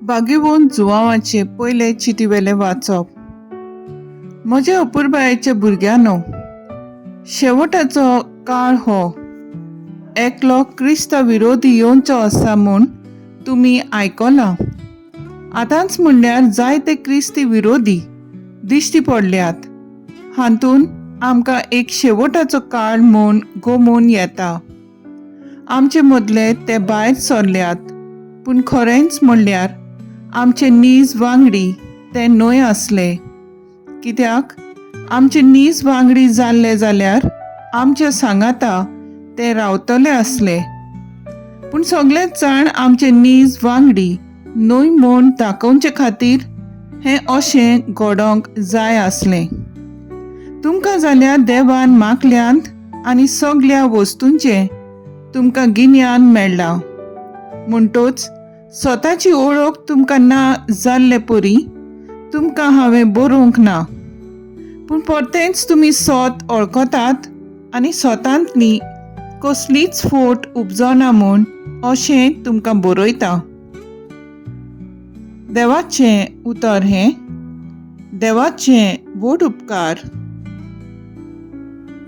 बागेवून जुवांवाचे पयले चिटीवेले वाचप. म्हजे अपुरबायेचे भुरग्यानो, शेवटाचो काळ हो. एकलो क्रिस्त विरोधी येवचो आसा म्हूण तुमी आयकलां. आतांच म्हणल्यार जायते क्रिस्ती विरोधी दिश्टी पडल्यात. हातून आमकां एक शेवटाचो काळ म्हूण गमून येता. आमचे मदले ते भायर सरल्यात, पूण खरेंच म्हणल्यार आमचे नीज वांगडी ते न्हय आसले. कित्याक आमचे नीज वांगडी जाल्ले जाल्यार आमच्या सांगाता ते रावतले आसले. पूण सगळेच जाण आमचे नीज वांगडी न्हय म्हूण दाखोवचे खातीर हें अशें घडोवंक जाय आसलें. तुमकां जाल्यार देवान मागल्यांत आनी सगळ्या वस्तूंचें तुमकां गिन्यान मेळ्ळां. म्हणटूच स्वताची ओळख तुमकां ना जाल्ले परी तुमकां हांवें बरोवंक ना, पूण परतेंच तुमी स्वत वळखतात आनी स्वतांतली कसलीच फोट उपजना म्हूण अशें तुमकां बरयता. देवाचें उतर हें. देवाचें व्हड उपकार.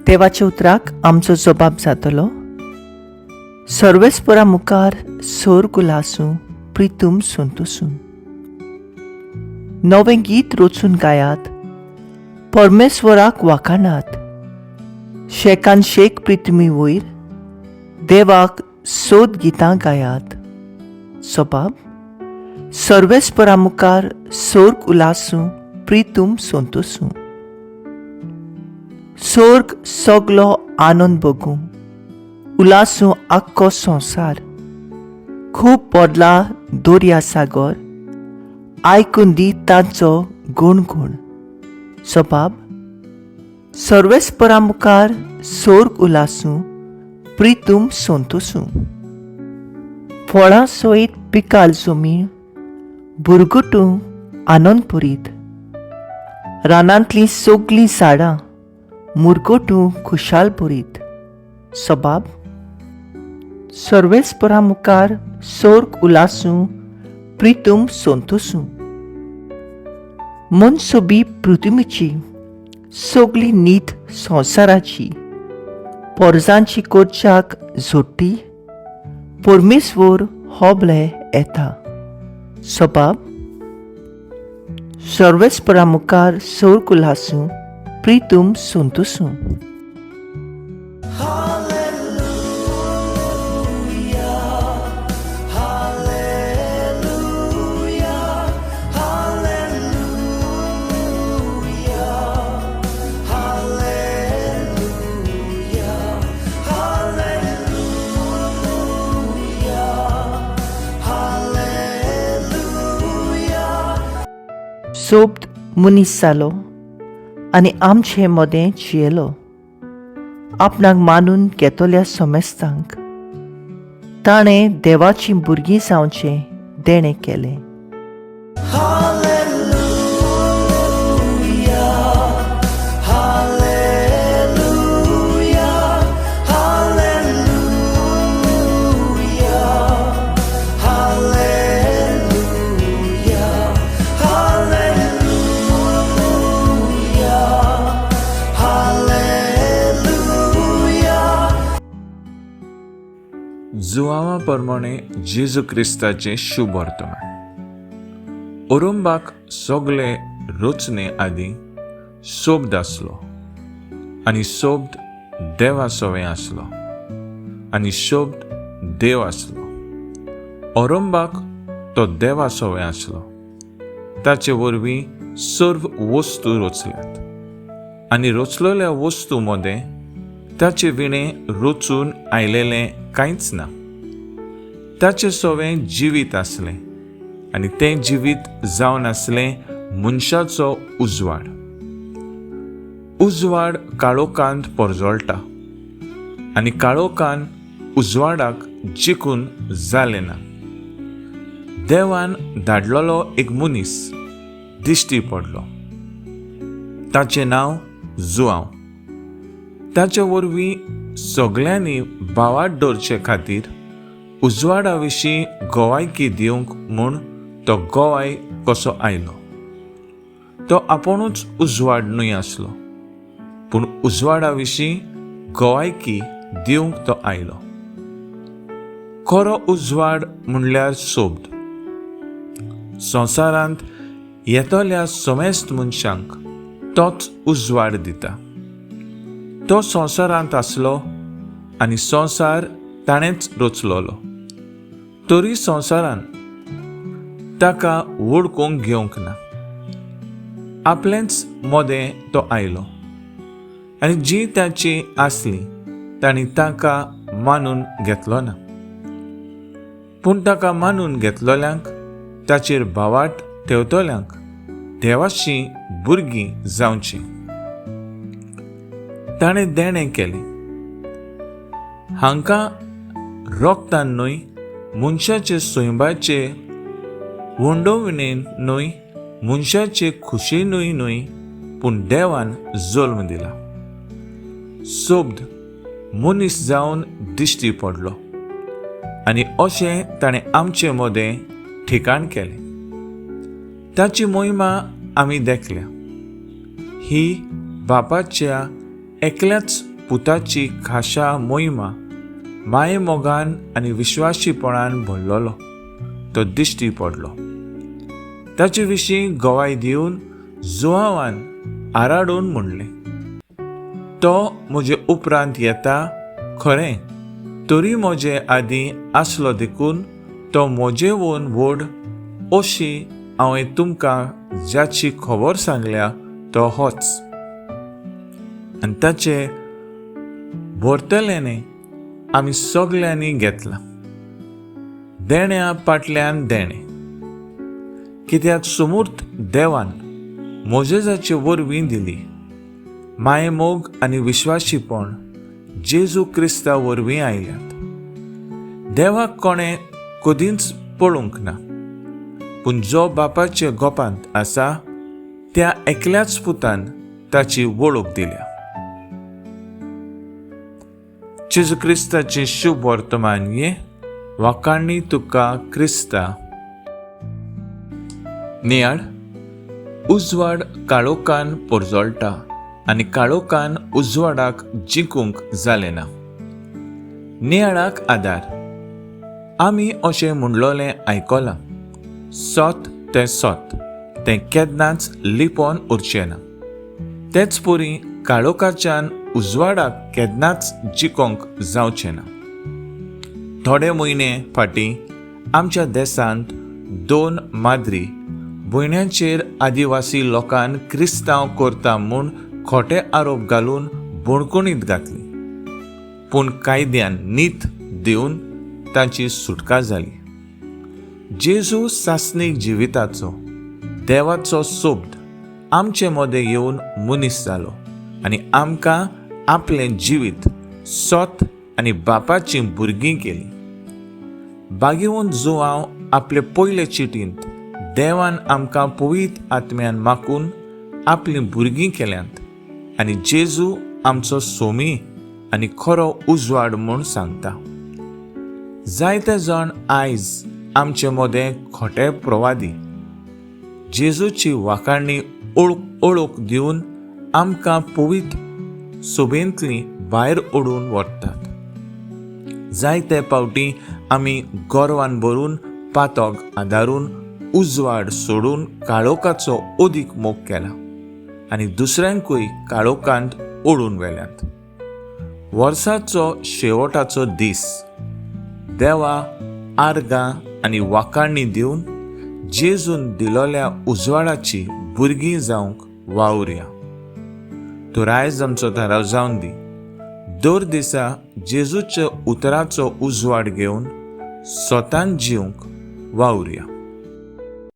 देवाच्या उतराक आमचो जबाब जातलो. सर्वेस्परा मुखार सोर्ग उलासूं, प्रितूम संतोसूं. नवें गीत रचून गायात, परमेश्वराक वाखाणात. शेकान शेक प्रितमी वयर देवाक सोद गितां गायात. जबाब. सर्वेस्परा मुखार सोर्ग उलासूं, प्रितूम संतोसूं. सोर्ग सगलो आनंद बगूं, उलासूं आख्खो संवसार. खूब बदला दर्या सागर, आयकून दी तांचो गुणगुण. जबाब. सर्वेस्परा मुखार सोर्ग उलासूं, प्रितूम संतोसूं. फळां सयत पिकाल जमीन, बुरगुटूं आनंद पुरीत. रानांतलीं सगळीं झाडां मुरगोटूं खुशाल पुरीत. जबाब. सर्वेस्परा मुखार सोर्ग उलासूं, प्रितूम संतोसूं. मन सोबी पृथ्वीची सगळी न्हीद संवसाराची पोरजांची कोरच्याक जोडटी. परमेश्वर होबले येता. जबाब. सर्वेस्परा मुखार सोर्ग उलासूं, प्रितूम संतोसूं. सोबत मनीस जालो आनी आमचे मदें जियेलो. आपणाक मानून घेतल्या समेस्तांक ताणें देवाची भुरगीं जावचें देणें केलें. जुवांवा प्रमाणे जेजू क्रिस्ताचे शुभ वर्तमान. ओरुंबाक सगळे रचने आदीं सोबत आसलो आनी सोबत देवा सोवें आसलो आनी सोबत देव आसलो. ओरुंबाक तो देवा सोवें आसलो. ताचे वरवीं सर्व वस्तू रचल्यात आनी रचलेल्या वस्तू मदें ताचे विणें रचून आयलेलें कांयच ना. ताचे सोवें जिवीत आसलें आनी तें जिवीत जावन आसलें मनशाचो उजवाड. उजवाड काळोखांत परजळटा आनी काळोखान उजवाडाक जिखून जालें ना. देवान धाडलोलो एक मनीस दिश्टी पडलो. ताचें नांव जुवांव. ताचे वरवीं सगळ्यांनी भावाड दवरचे खातीर उजवाडा विशीं गोवायकी दिवंक म्हूण तो गोवाय कसो आयलो. तो आपुणूच उजवाड न्हय आसलो, पूण उजवाडा विशीं गोवायकी दिवंक तो आयलो. खरो उजवाड म्हणल्यार सोबत. संवसारांत येतल्या समेस्त मनशांक तोच उजवाड दिता. तो संवसारांत आसलो आनी संवसार ताणेंच रचलोलो. तरी संवसारान ताका वळखूंक घेवंक ना. आपलेंच मोदें तो आयलो आनी जी ताची आसली तांणी ताका मानून घेतलो ना. पूण ताका मानून घेतलोल्यांक, ताचेर भावाट ठेवतल्यांक देवाची भुरगीं जावचीं. ताणें देणें केलें. हांकां रोगतान न्हय, मनशाचे सोयंबाचे वंडोवणेन न्हय, मनशाचे खुशेनूय न्हय, पूण देवान जल्म दिला. सोबत मनीस जावन दिश्टी पडलो आनी अशें ताणें आमचें मोदें ठिकाण केलें. ताची मोहिमा आमी देखल्या. ही बापाच्या एकल्याच पुताची खाशा मोहिमा माये मोगान आनी विश्वासीपणान भरलोलो तो दिश्टी पडलो. ताचे विशीं गोवाय दिवन जुआंवान आराडून म्हणलें, तो म्हजे उपरांत येता खरें, तरी म्हजे आदीं आसलो देखून तो म्हजेवन व्हड. अशी हांवें तुमकां ज्याची खबर सांगल्या तो होच. आनी ताचे भरतलेने आमी सगल्यांनी घेतला. देण्या फाटल्यान देणें. कित्याक समूर्त देवान मोजेजाचे वरवीं दिली. मायेमोग आनी विश्वासीपण जेजू क्रिस्ता वरवीं आयल्यात. देवाक कोणें कदींच पळोवंक ना, पूण जो बापाचे गोपांत आसा त्या एकल्याच पुतान ताची वळख दिल्या. जेजू क्रिस्ताचें शुभ वर्तमान ये वाकाणणी तुका क्रिस्ता. नियाळ. उजवाड काळोखान परजळटा आनी काळोखान उजवाडाक जिखूंक जालें ना. नियाळाक आदार. आमी अशें म्हणलोलें आयकलां, सोत तें सोत, तें केन्नाच लिपोन उरचें ना. तेच परी काळोखाच्यान उजवाडाक केन्नाच जिखोंक जावचें ना. थोडे म्हयने फाटीं आमच्या देशांत 2 माद्री भयण्यांचेर आदिवासी लोकांन क्रिस्तांव करता म्हूण खोटे आरोप घालून बोडकुणींत घातली. पूण कायद्यान नीत दिवन तांची सुटका जाली. जेजू सासणीक जिविताचो देवाचो सोबत आमचे मोदें येवन मनीस जालो आनी आमकां आपलें जिवीत सोत आनी बापाची भुरगीं केली. बागेवन जुआंव आपले पयले चिटींत देवान आमकां पवित्र आत्म्यान मागून आपलीं भुरगीं केल्यांत आनी जेजू आमचो सोमी आनी खरो उजवाड म्हूण सांगता. जायते जण आयज आमचे मोदें खोटे प्रवादी जेजूची वाखाणणी ओळख दिवन आमकां पवित्र सोबेंतलीं भायर ओडून व्हरतात. जायते फावटी आमी गोरवान भरून पातोग आदारून उजवाड सोडून काळोखाचो ओदीक मोग केला आनी दुसऱ्यांकूय काळोखांत ओडून व्हेल्यात. वर्साचो शेवटाचो दीस देवा आर्गां आनी वाखाणणी दिवन जेजून दिलोल्या उजवाडाची भुरगीं जावंक वावुरया. तर आयज आमचो थाराव जावन दी. दर दिसा जेजूच्या उतराचो उजवाड घेवन स्वतान जिवंक वावुरया.